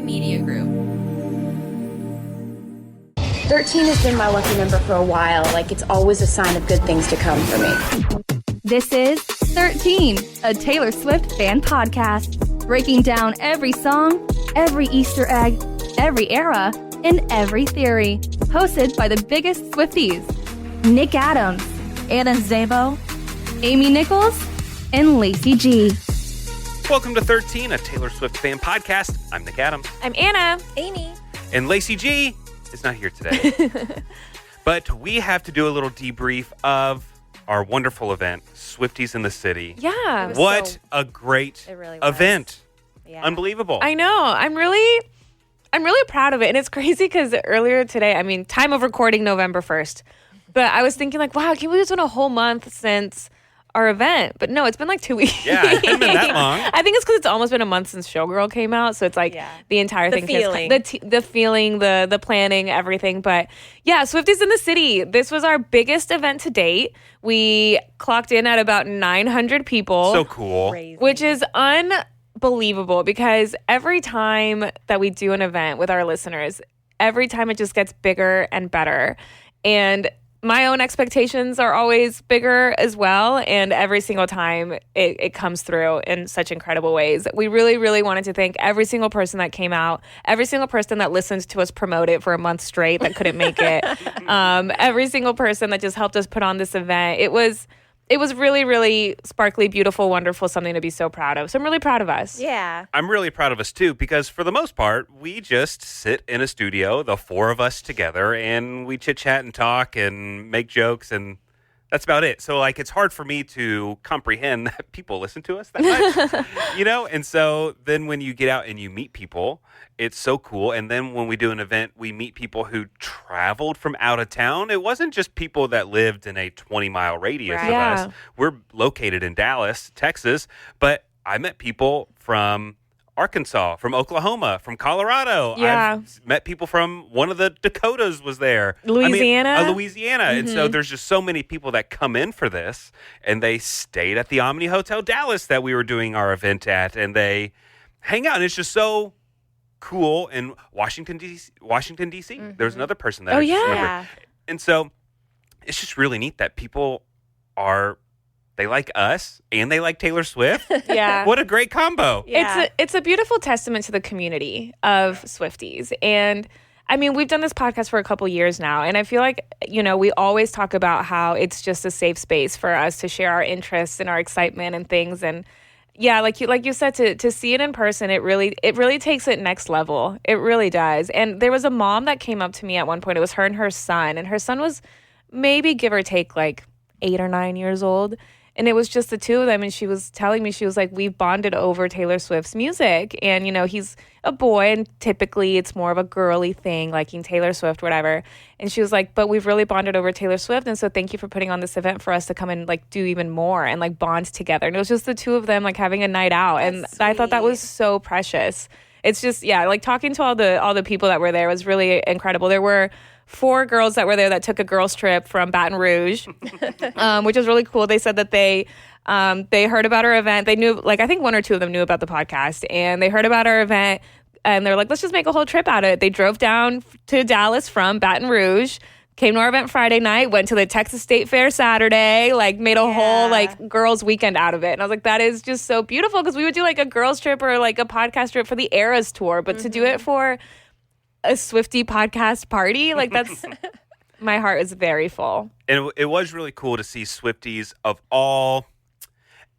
Media Group. 13 has been my lucky number for a while. Like, it's always a sign of good things to come for me. This is 13, a Taylor Swift fan podcast, breaking down every song, every Easter egg, every era, and every theory. Hosted by the biggest Swifties, Nick Adams, Anna Szabo, Amy Nichols, and Lacey G. Welcome to 13, a Taylor Swift fan podcast. I'm Nick Adams. I'm Anna. Amy. And Lacey G is not here today. But we have to do a little debrief of our wonderful event, Swifties in the City. Yeah. What a great event. Yeah. Unbelievable. I know. I'm really proud of it. And it's crazy because earlier today, time of recording November 1st. But I was thinking like, wow, can't believe it's been a whole month since our event. But no, it's been like 2 weeks. Yeah, it hasn't been that long. I think it's because it's almost been a month since Showgirl came out. So it's like the entire thing. The feeling, the planning, everything. But yeah, Swifties in the City. This was our biggest event to date. We clocked in at about 900 people. So cool. Crazy. Which is unbelievable because every time that we do an event with our listeners, every time it just gets bigger and better. And my own expectations are always bigger as well. And every single time it comes through in such incredible ways. We really, really wanted to thank every single person that came out, every single person that listened to us promote it for a month straight that couldn't make it, every single person that just helped us put on this event. It was really, really sparkly, beautiful, wonderful, something to be so proud of. So I'm really proud of us. Yeah. I'm really proud of us, too, because for the most part, we just sit in a studio, the four of us together, and we chit-chat and talk and make jokes, and that's about it. So, it's hard for me to comprehend that people listen to us that much, And so then when you get out and you meet people, it's so cool. And then when we do an event, we meet people who traveled from out of town. It wasn't just people that lived in a 20-mile radius of us. We're located in Dallas, Texas, but I met people from Arkansas, from Oklahoma, from Colorado. Yeah. I've met people from one of the Dakotas was there. Louisiana. Louisiana. Mm-hmm. And so there's just so many people that come in for this, and they stayed at the Omni Hotel Dallas that we were doing our event at, and they hang out. And it's just so cool. In Washington, D.C. Mm-hmm. There's another person that I just remember. And so it's just really neat that people they like us and they like Taylor Swift. Yeah. What a great combo. Yeah. It's a beautiful testament to the community of Swifties. And we've done this podcast for a couple years now, and I feel like, we always talk about how it's just a safe space for us to share our interests and our excitement and things. And yeah, like you said, to see it in person, it really takes it next level. It really does. And there was a mom that came up to me at one point. It was her and her son, and her son was maybe give or take 8 or 9 years old. And it was just the two of them. And she was telling me, she was like, we've bonded over Taylor Swift's music. And, he's a boy, and typically it's more of a girly thing, liking Taylor Swift, whatever. And she was like, but we've really bonded over Taylor Swift. And so thank you for putting on this event for us to come and do even more and bond together. And it was just the two of them having a night out. And I thought that was so precious. It's just, talking to all the people that were there was really incredible. There were 4 girls that were there that took a girls trip from Baton Rouge, which was really cool. They said that they heard about our event. They knew, I think 1 or 2 of them knew about the podcast, and they heard about our event, and they're like, let's just make a whole trip out of it. They drove down to Dallas from Baton Rouge, came to our event Friday night, went to the Texas State Fair Saturday, made a whole girls weekend out of it. And I was like, that is just so beautiful, because we would do a girls trip or a podcast trip for the Eras tour, but to do it for a Swiftie podcast party, that's my heart is very full. And it was really cool to see Swifties of all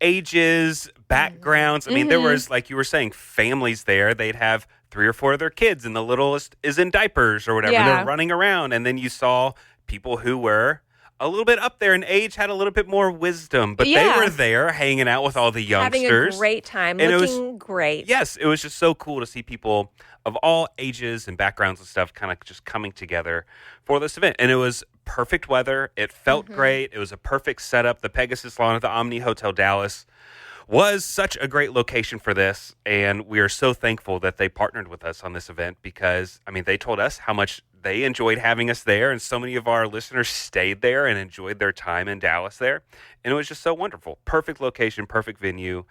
ages, backgrounds. There was, like you were saying, families there. They'd have 3 or 4 of their kids, and the littlest is in diapers or whatever. They're running around. And then you saw people who were a little bit up there in age, had a little bit more wisdom, but they were there hanging out with all the youngsters. Having a great time, and looking great. Yes, it was just so cool to see people of all ages and backgrounds and stuff kind of just coming together for this event. And it was perfect weather. It felt great. It was a perfect setup. The Pegasus Lawn at the Omni Hotel Dallas was such a great location for this, and we are so thankful that they partnered with us on this event because, they told us how much they enjoyed having us there, and so many of our listeners stayed there and enjoyed their time in Dallas there, and it was just so wonderful. Perfect location, perfect venue,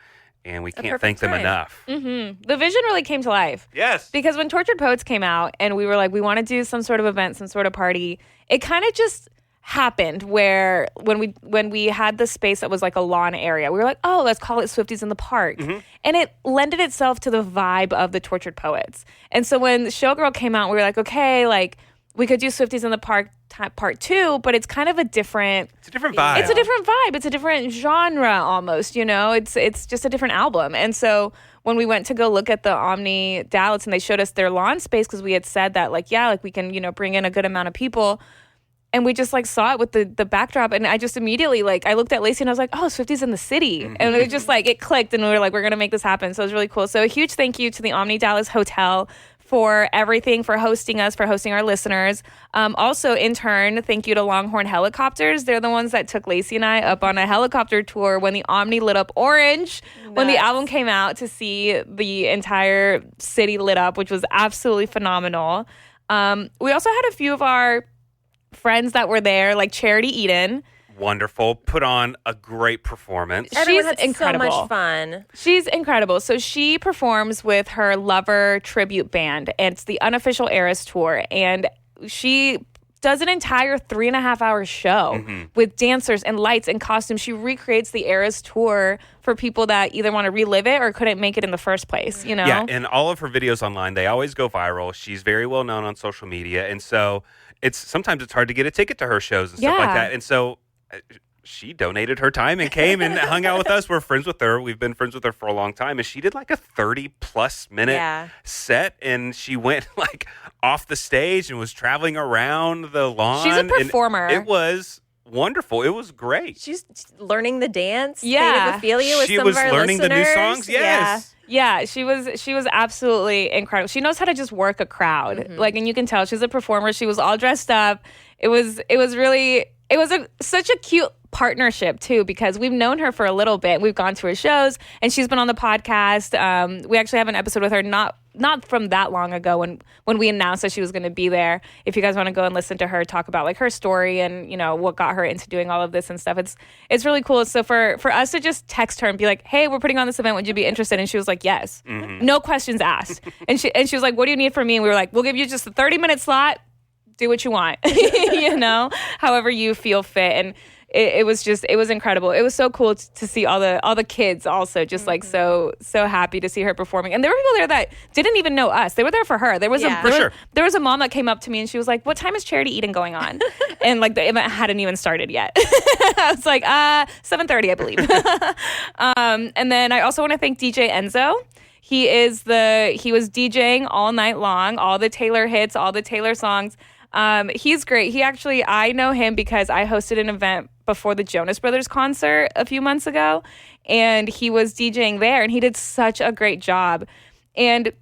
and we can't thank them enough. Mm-hmm. The vision really came to life. Yes. Because when Tortured Poets came out and we were like, we want to do some sort of event, some sort of party, it kind of just happened where when we had the space that was like a lawn area, we were like, oh, let's call it Swifties in the Park. Mm-hmm. And it lended itself to the vibe of the Tortured Poets. And so when Showgirl came out, we were like, okay, like we could do Swifties in the Park part 2, but it's kind of a different... It's a different vibe. It's a different vibe. It's a different genre almost, you know? It's just a different album. And so when we went to go look at the Omni Dallas and they showed us their lawn space, because we had said that, like, yeah, like we can, you know, bring in a good amount of people. And we just like saw it with the backdrop, and I just immediately like I looked at Lacey and I was like, oh, Swifties in the city, and it just like it clicked, and we were like, we're gonna make this happen. So it was really cool. So a huge thank you to the Omni Dallas Hotel for everything, for hosting us, for hosting our listeners. Also, in turn, thank you to Longhorn Helicopters. They're the ones that took Lacey and I up on a helicopter tour when the Omni lit up orange, when the album came out, to see the entire city lit up, which was absolutely phenomenal. We also had a few of our friends that were there, like Charity Eden. Wonderful. Put on a great performance. Everyone She's had incredible. so much fun. She's incredible. So she performs with her Lover tribute band, and it's the Unofficial Eras Tour. And she does an entire 3.5-hour show with dancers and lights and costumes. She recreates the Eras Tour for people that either want to relive it or couldn't make it in the first place, you know? Yeah, and all of her videos online, they always go viral. She's very well known on social media, and so sometimes it's hard to get a ticket to her shows and stuff like that. And so she donated her time and came and hung out with us. We're friends with her. We've been friends with her for a long time. And she did like a 30-plus minute set. And she went like off the stage and was traveling around the lawn. She's a performer. And it was wonderful. It was great. She's learning the dance. Yeah. Ophelia with some of our learning listeners. the new songs. Yes. Yeah, she was absolutely incredible. She knows how to just work a crowd. Like, and you can tell she's a performer. She was all dressed up. It was such a cute partnership too, because we've known her for a little bit. We've gone to her shows and she's been on the podcast. We actually have an episode with her not from that long ago when we announced that she was going to be there. If you guys want to go and listen to her talk about like her story and, you know, what got her into doing all of this and stuff, it's really cool. So for us to just text her and be like, hey, we're putting on this event, would you be interested? And she was like, yes. No questions asked. and she was like, what do you need from me? And we were like, we'll give you just a 30-minute slot. Do what you want, you know, however you feel fit. And it was incredible. It was so cool to see all the kids also just like so happy to see her performing. And there were people there that didn't even know us. They were there for her. There was there was a mom that came up to me and she was like, what time is Charity Eden going on? And like the event hadn't even started yet. I was like, 7:30, I believe. And then I also want to thank DJ Enzo. He was DJing all night long, all the Taylor hits, all the Taylor songs. He's great. I know him because I hosted an event before the Jonas Brothers concert a few months ago, and he was DJing there, and he did such a great job. And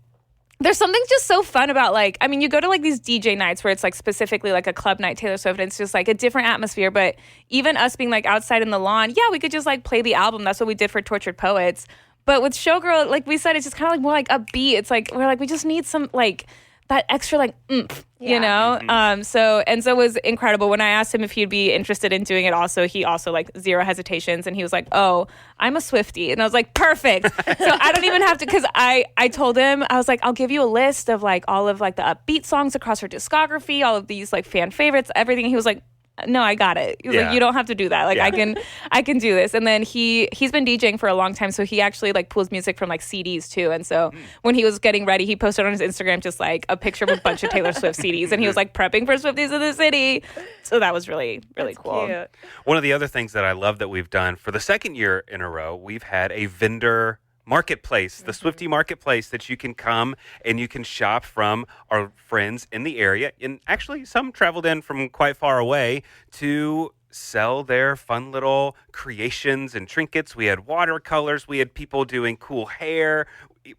there's something just so fun about, like, I mean, you go to like these DJ nights where it's like specifically like a club night Taylor Swift, and it's just like a different atmosphere. But even us being like outside in the lawn, yeah, we could just like play the album. That's what we did for Tortured Poets. But with Showgirl, like we said, it's just kind of like more like upbeat. It's like we're like, we just need some like that extra like oomph, you know? So Enzo was incredible. When I asked him if he'd be interested in doing it he also like zero hesitations, and he was like, oh, I'm a Swiftie. And I was like, perfect. So I don't even have to, because I told him, I was like, I'll give you a list of like all of like the upbeat songs across her discography, all of these like fan favorites, everything. And he was like, no, I got it. He was like, you don't have to do that. Like I can do this. And then he's been DJing for a long time, so he actually like pulls music from like CDs too. And so when he was getting ready, he posted on his Instagram just like a picture of a bunch of Taylor Swift CDs, and he was like prepping for Swifties in the city. So that was really cool. Cute. One of the other things that I love that we've done for the second year in a row, we've had a vendor marketplace, the Swiftie marketplace, that you can come and you can shop from our friends in the area. And actually, some traveled in from quite far away to sell their fun little creations and trinkets. We had watercolors. We had people doing cool hair.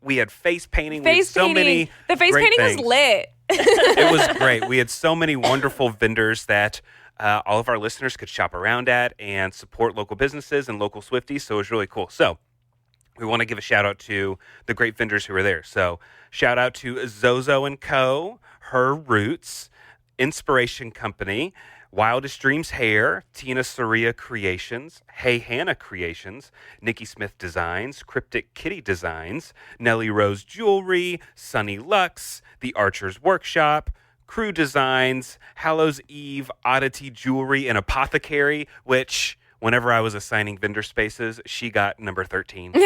We had face painting. The face painting was lit. It was great. We had so many wonderful vendors that all of our listeners could shop around at and support local businesses and local Swifties. So it was really cool. So we want to give a shout out to the great vendors who were there. So shout out to Zozo & Co., Her Roots, Inspiration Company, Wildest Dreams Hair, Tina Soria Creations, Hey Hannah Creations, Nikki Smith Designs, Cryptic Kitty Designs, Nellie Rose Jewelry, Sunny Lux, The Archer's Workshop, Crew Designs, Hallows Eve, Oddity Jewelry, and Apothecary, which... Whenever I was assigning vendor spaces, she got number 13. Of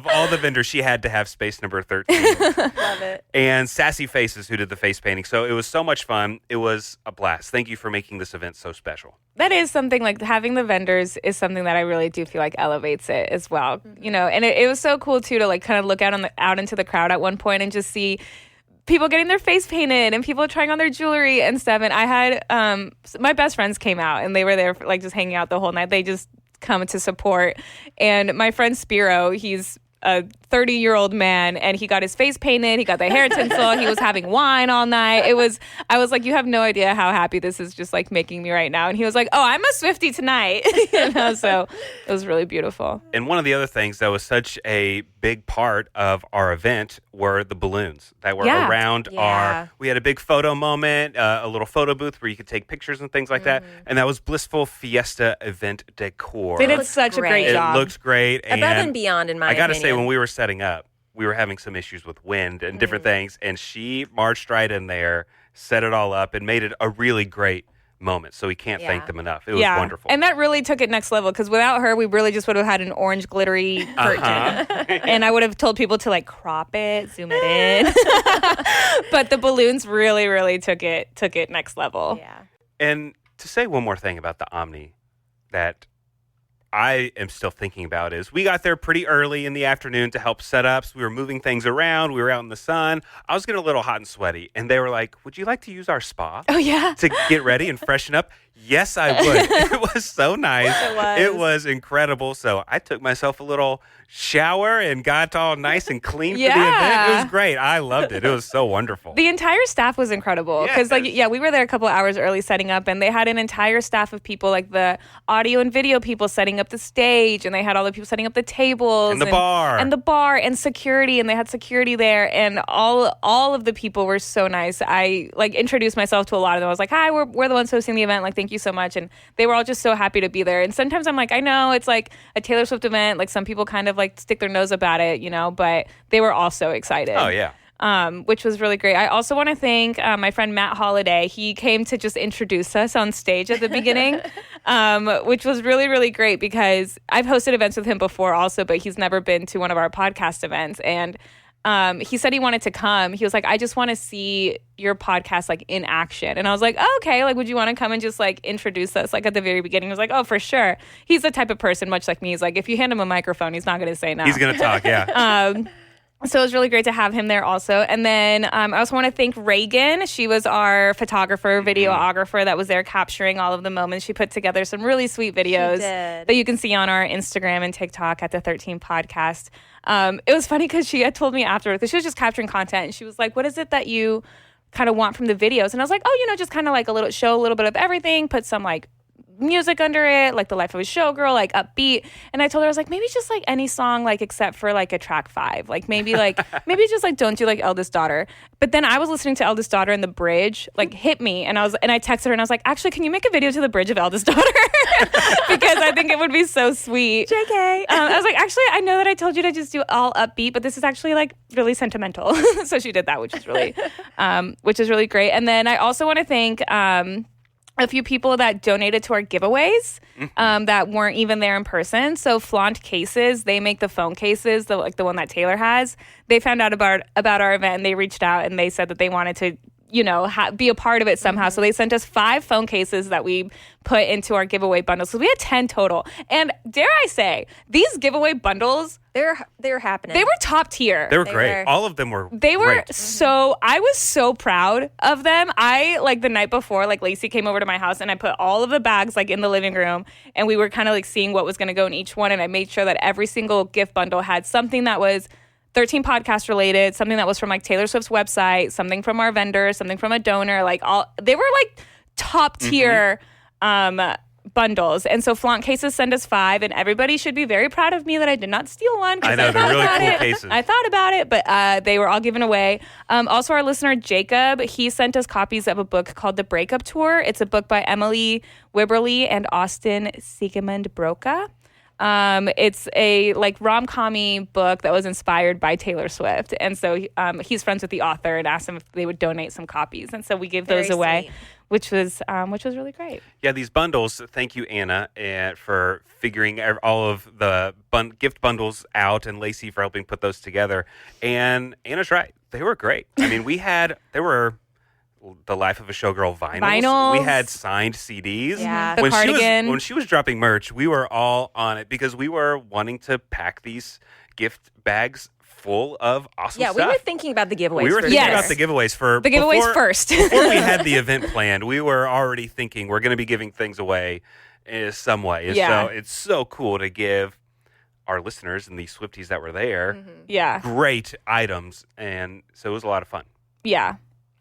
all the vendors, she had to have space number 13. Love it. And Sassy Faces, who did the face painting. So it was so much fun. It was a blast. Thank you for making this event so special. That is something, like, having the vendors is something that I really do feel like elevates it as well. You know, and it was so cool too to like kind of look out into the crowd at one point and just see people getting their face painted and people trying on their jewelry and stuff. And I had my best friends came out and they were there for, like, just hanging out the whole night. They just come to support. And my friend Spiro, he's a 30-year-old man, and he got his face painted. He got the hair tinsel. He was having wine all night. I was like, you have no idea how happy this is just like making me right now. And he was like, oh, I'm a Swiftie tonight. So it was really beautiful. And one of the other things that was such a big part of our event were the balloons that were around we had a big photo moment, a little photo booth where you could take pictures and things like that. And that was Blissful Fiesta event decor. They did such a great job. It looks great. Above and beyond, in my opinion. I got to say, when we were setting up, we were having some issues with wind and different things, and she marched right in there, set it all up, and made it a really great moment. So we can't thank them enough. It was wonderful. And that really took it next level, because without her, we really just would have had an orange glittery curtain. And I would have told people to like crop it, zoom it in. But the balloons really, really took it next level. Yeah. And to say one more thing about the Omni that I am still thinking about is we got there pretty early in the afternoon to help set up. So we were moving things around. We were out in the sun. I was getting a little hot and sweaty. And they were like, would you like to use our spa? Oh, yeah. To get ready and freshen up? Yes, I would. It was so nice. It was incredible. So I took myself a little shower and got all nice and clean for the event. It was great. I loved it. It was so wonderful. The entire staff was incredible. Because, we were there a couple of hours early setting up, and they had an entire staff of people, like the audio and video people setting up the stage, and they had all the people setting up the tables. And the bar. And the bar, and security, and they had security there, and all of the people were so nice. I, introduced myself to a lot of them. I was like, hi, we're the ones hosting the event. Thank you so much. And they were all just so happy to be there. And sometimes I'm like, I know it's like a Taylor Swift event. Like, some people kind of stick their nose up at it, but they were all so excited. Oh, yeah. Which was really great. I also want to thank my friend Matt Holiday. He came to just introduce us on stage at the beginning, which was really, really great, because I've hosted events with him before also, but he's never been to one of our podcast events. And he said he wanted to come. He was like, I just want to see your podcast in action. And I was like, oh, okay, would you want to come and just introduce us at the very beginning? He was like, oh, for sure. He's the type of person, much like me. He's like, if you hand him a microphone, he's not going to say no. He's going to talk, yeah. So it was really great to have him there also. And then I also want to thank Reagan. She was our photographer, videographer that was there capturing all of the moments. She put together some really sweet videos that you can see on our Instagram and TikTok at the 13 Podcast. It was funny because she had told me afterwards, because she was just capturing content, and she was like, what is it that you kind of want from the videos? And I was like, oh, just kind of a little show, a little bit of everything, put some music under it, like the life of a showgirl, upbeat. And I told her, I was like, maybe just any song, except for a track 5, maybe maybe just don't do Eldest Daughter. But then I was listening to Eldest Daughter, and the bridge hit me, and I texted her, and I was like, actually, can you make a video to the bridge of Eldest Daughter? Because I think it would be so sweet. JK. I was like, actually, I know that I told you to just do all upbeat, but this is actually really sentimental. So she did that, which is really great. And then I also want to thank a few people that donated to our giveaways that weren't even there in person. So Flaunt Cases, they make the phone cases, the one that Taylor has. They found out about our event, and they reached out, and they said that they wanted to be a part of it somehow. So they sent us 5 phone cases that we put into our giveaway bundles. So we had 10 total. And dare I say, these giveaway bundles, they were happening. They were top tier. They were great. All of them were They were great. so, I was so proud of them. I, the night before, Lacey came over to my house, and I put all of the bags, in the living room, and we were kind of, seeing what was going to go in each one, and I made sure that every single gift bundle had something that was 13 podcast related, something that was from Taylor Swift's website, something from our vendors, something from a donor, they were top tier bundles. And so Flaunt cases send us 5, and everybody should be very proud of me that I did not steal one. I know, they're really cool cases. I thought about it, but they were all given away. Also, our listener, Jacob, he sent us copies of a book called The Breakup Tour. It's a book by Emily Wibberley and Austin Siegmund Broca. It's a rom-com-y book that was inspired by Taylor Swift. And so he's friends with the author and asked him if they would donate some copies. And so we gave those away, which was really great. Yeah, these bundles, thank you, Anna, for figuring all of the gift bundles out, and Lacey for helping put those together. And Anna's right. They were great. I mean, there were the Life of a Showgirl vinyls. We had signed CDs. Yeah. The cardigan. When she was dropping merch, we were all on it because we were wanting to pack these gift bags full of awesome stuff. Yeah, we were thinking about the giveaways. We were thinking about the giveaways first. Before we had the event planned, we were already thinking we're going to be giving things away in some way. Yeah. So it's so cool to give our listeners and the Swifties that were there great items. And so it was a lot of fun. Yeah.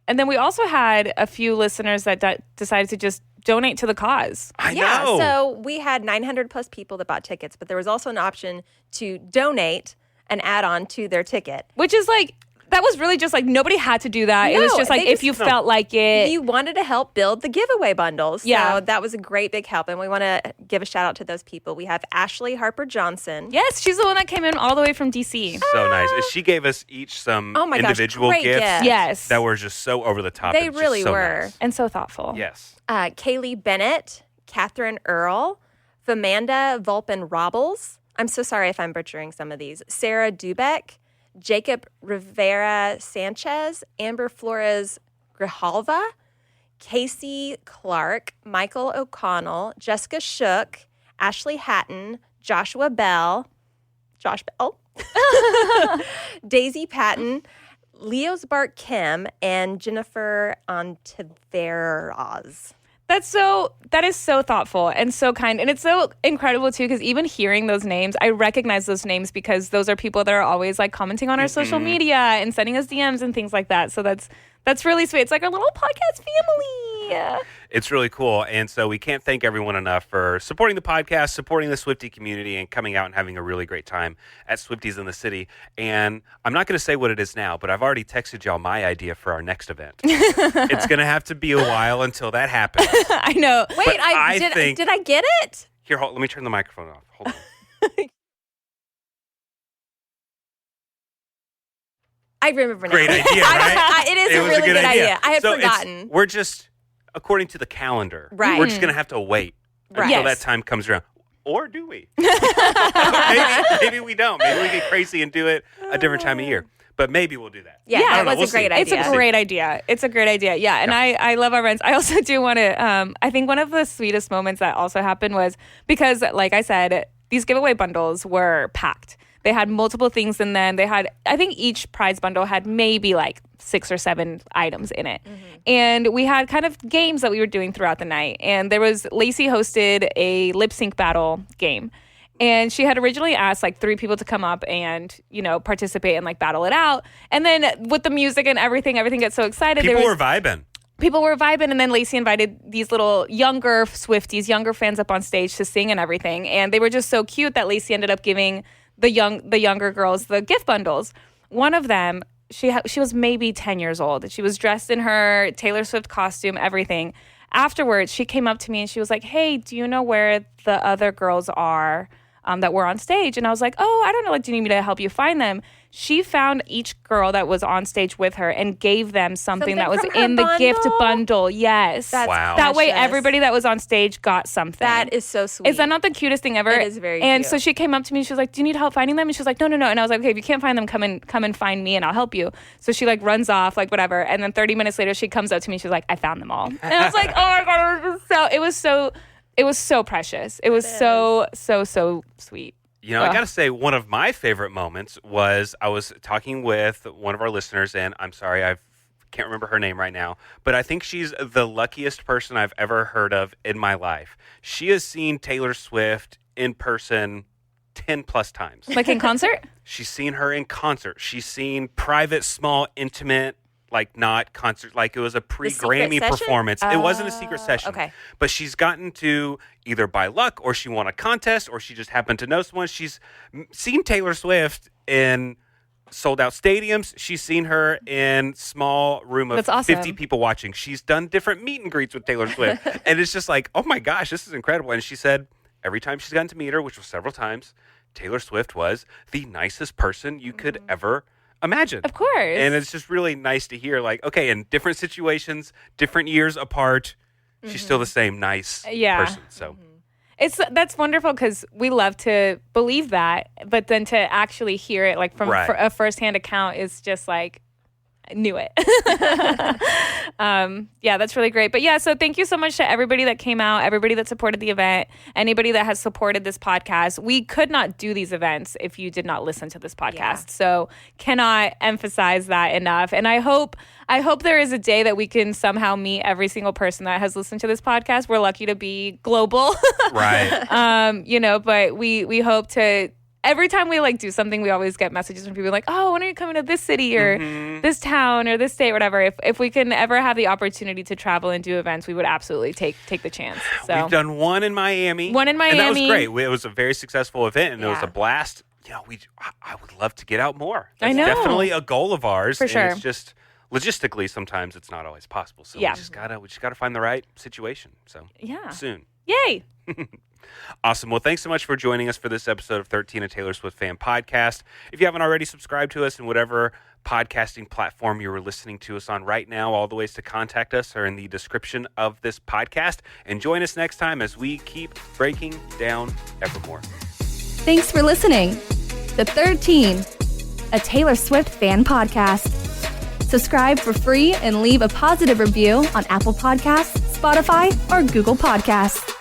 And then we also had a few listeners that decided to just donate to the cause. I know. So we had 900 plus people that bought tickets, but there was also an option to donate an add-on to their ticket. Which is that was really just nobody had to do that. No, it was just if you felt like it. You wanted to help build the giveaway bundles. Yeah. So that was a great big help. And we want to give a shout out to those people. We have Ashley Harper Johnson. Yes, she's the one that came in all the way from DC. So nice. She gave us each some individual great gifts. Yes. That were just so over the top. They and really just so were. Nice. And so thoughtful. Yes. Kaylee Bennett, Catherine Earl, Famanda Vulpin-Robles. I'm so sorry if I'm butchering some of these. Sarah Dubeck, Jacob Rivera Sanchez, Amber Flores Grijalva, Casey Clark, Michael O'Connell, Jessica Shook, Ashley Hatton, Joshua Bell, Daisy Patton, Leo's Bart Kim, and Jennifer Ontiveros. That is so thoughtful and so kind. And it's so incredible, too, because even hearing those names, I recognize those names because those are people that are always commenting on our social media and sending us DMs and things like that. So that's really sweet. It's like our little podcast family. It's really cool. And so we can't thank everyone enough for supporting the podcast, supporting the Swiftie community, and coming out and having a really great time at Swifties in the City. And I'm not going to say what it is now, but I've already texted y'all my idea for our next event. It's going to have to be a while until that happens. I know. Wait, did I get it? Here, let me turn the microphone off. Hold on. I remember now. Great idea, right? It is a really good idea. I had so forgotten. We're just, according to the calendar, Right. we're just going to have to wait Right. until Yes. that time comes around. Or do we? maybe we don't. Maybe we get crazy and do it a different time of year. But maybe we'll do that. Yeah, I don't that know. was We'll a great see. idea. It's a great idea. It's a great idea. Yeah. And I love our events. I also do want to, I think one of the sweetest moments that also happened was because, like I said, these giveaway bundles were packed. They had multiple things in them. I think each prize bundle had maybe 6 or 7 items in it. Mm-hmm. And we had kind of games that we were doing throughout the night. And Lacey hosted a lip sync battle game. And she had originally asked 3 people to come up and, participate and battle it out. And then with the music and everything gets so excited. People were vibing. People were vibing, and then Lacey invited these little younger Swifties, younger fans up on stage to sing and everything. And they were just so cute that Lacey ended up giving the younger girls the gift bundles. One of them, she was maybe 10 years old. She was dressed in her Taylor Swift costume, everything. Afterwards, she came up to me and she was like, "Hey, do you know where the other girls are that were on stage?" And I was like, "Oh, I don't know. Do you need me to help you find them?" She found each girl that was on stage with her and gave them something that was from her in the gift bundle. Yes. That's Wow. That way, precious. everybody that was on stage got something. That is so sweet. Is that not the cutest thing ever? It is very And cute. so she came up to me. She was like, "Do you need help finding them?" And she was like, No. And I was like, "Okay, if you can't find them, come and find me, and I'll help you." So she runs off, whatever. And then 30 minutes later, she comes up to me. She's like, "I found them all." And I was like, "Oh my god!" It was so precious. It was so sweet. I got to say, one of my favorite moments was I was talking with one of our listeners, and I'm sorry, I can't remember her name right now, but I think she's the luckiest person I've ever heard of in my life. She has seen Taylor Swift in person 10 plus times. In concert? She's seen her in concert. She's seen private, small, intimate like not concert, like it was a pre-Grammy session? performance. It wasn't a secret session. Okay. But she's gotten to either by luck or she won a contest or she just happened to know someone. She's seen Taylor Swift in sold out stadiums. She's seen her in small room of That's awesome. 50 people watching. She's done different meet and greets with Taylor Swift. And it's just like, oh my gosh, this is incredible. And she said every time she's gotten to meet her, which was several times, Taylor Swift was the nicest person you could ever imagine. Of course. And it's just really nice to hear, like, okay, in different situations, different years apart, she's still the same nice person. So That's wonderful because we love to believe that, but then to actually hear it like from a firsthand account is just like, I knew it. Yeah, that's really great. But yeah, so thank you so much to everybody that came out, everybody that supported the event, anybody that has supported this podcast. We could not do these events if you did not listen to this podcast. Yeah. So cannot emphasize that enough. And I hope there is a day that we can somehow meet every single person that has listened to this podcast. We're lucky to be global. Right. But we hope to. Every time we like do something, we always get messages from people like, "Oh, when are you coming to this city or this town or this state, whatever?" If we can ever have the opportunity to travel and do events, we would absolutely take the chance. So we've done one in Miami. And that was great. It was a very successful event, and it was a blast. I would love to get out more. That's I know. Definitely a goal of ours. For sure. And it's just logistically sometimes it's not always possible. So we just gotta find the right situation. So soon. Yay. Awesome. Well, thanks so much for joining us for this episode of 13, a Taylor Swift Fan Podcast. If you haven't already subscribed to us in whatever podcasting platform you're listening to us on right now, all the ways to contact us are in the description of this podcast. And join us next time as we keep breaking down Evermore. Thanks for listening to 13, a Taylor Swift Fan Podcast. Subscribe for free and leave a positive review on Apple Podcasts, Spotify, or Google Podcasts.